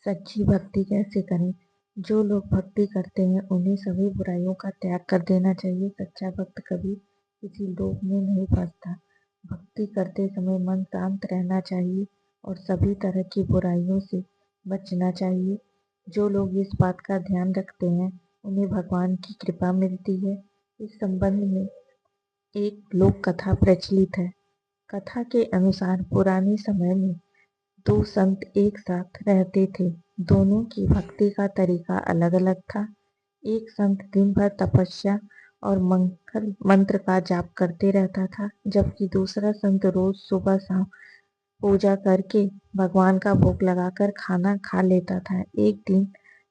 सच्ची भक्ति कैसे करें? जो लोग भक्ति करते हैं उन्हें सभी बुराइयों का त्याग कर देना चाहिए। सच्चा भक्त कभी किसी लोभ में नहीं फंसता। भक्ति करते समय मन शांत रहना चाहिए और सभी तरह की बुराइयों से बचना चाहिए। जो लोग इस बात का ध्यान रखते हैं उन्हें भगवान की कृपा मिलती है। इस संबंध में एक लोक कथा प्रचलित है। कथा के अनुसार पुराने समय में दो संत एक साथ रहते थे। दोनों की भक्ति का तरीका अलग अलग था। एक संत दिन भर तपस्या और मंगल मंत्र का जाप करते रहता था, जबकि दूसरा संत रोज सुबह शाम पूजा करके भगवान का भोग लगाकर खाना खा लेता था। एक दिन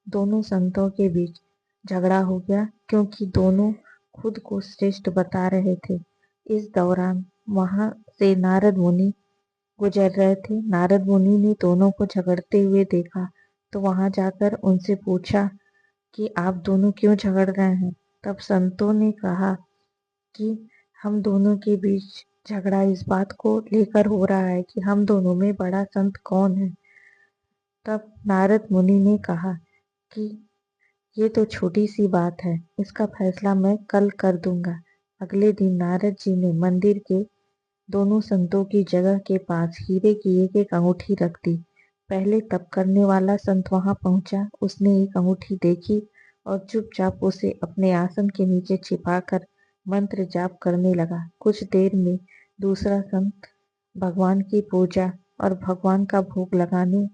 दोनों संतों के बीच झगड़ा हो गया, क्योंकि दोनों खुद को श्रेष्ठ बता रहे थे। इस दौरान वहां से नारद मुनि गुजर रहे थे। नारद मुनि ने दोनों को झगड़ते हुए देखा तो वहां जाकर उनसे पूछा कि आप दोनों क्यों झगड़ रहे हैं। तब संतों ने कहा कि हम दोनों के बीच झगड़ा इस बात को लेकर हो रहा है कि हम दोनों में बड़ा संत कौन है। तब नारद मुनि ने कहा कि ये तो छोटी सी बात है, इसका फैसला मैं कल कर दूंगा। अगले दिन नारद जी ने मंदिर के दोनों संतों की जगह के पास हीरे की एक अंगूठी रख दी। पहले तप करने वाला संत वहां पहुंचा। उसने एक अंगूठी देखी और चुपचाप उसे अपने आसन के नीचे छिपाकर मंत्र जाप करने लगा। कुछ देर में दूसरा संत भगवान की पूजा और भगवान का भोग लगाने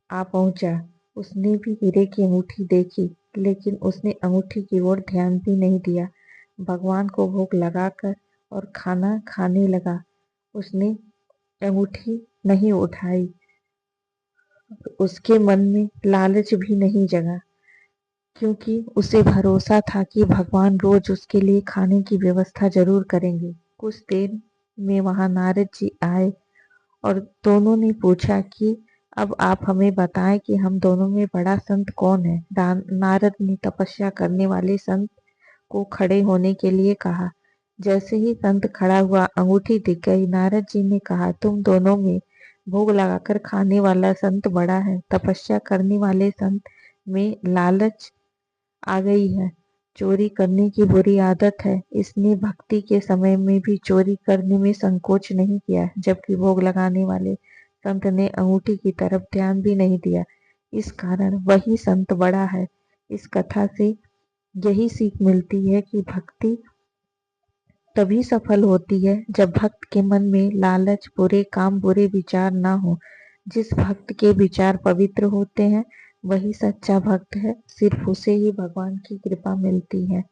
आ पहुंचा। उसने भी हीरे की अंगूठी देखी, लेकिन उसने अंगूठी की ओर ध्यान भी नहीं दिया। भगवान को भोग लगाकर और खाना खाने लगा। उसने अंगूठी नहीं उठाई। उसके मन में लालच भी नहीं जगा, क्योंकि उसे भरोसा था कि भगवान रोज उसके लिए खाने की व्यवस्था जरूर करेंगे। कुछ देर में वहां नारद जी आए और दोनों ने पूछा कि अब आप हमें बताएं कि हम दोनों में बड़ा संत कौन है। नारद ने तपस्या करने वाले संत को खड़े होने के लिए कहा। जैसे ही संत खड़ा हुआ, अंगूठी दिख गई। नारद जी ने कहा, तुम दोनों में भोग लगाकर खाने वाला संत बड़ा है। तपस्या करने वाले संत में लालच आ गई है। चोरी करने की बुरी आदत है। इसने भक्ति के समय में भी चोरी करने में संकोच नहीं किया, जबकि भोग लगाने वाले संत ने अंगूठी की तरफ ध्यान भी नहीं दिया। इस कारण वही संत बड़ा है। इस कथा से यही सीख मिलती है कि भक्ति तभी सफल होती है जब भक्त के मन में लालच, बुरे काम, बुरे विचार ना हो। जिस भक्त के विचार पवित्र होते हैं वही सच्चा भक्त है। सिर्फ उसे ही भगवान की कृपा मिलती है।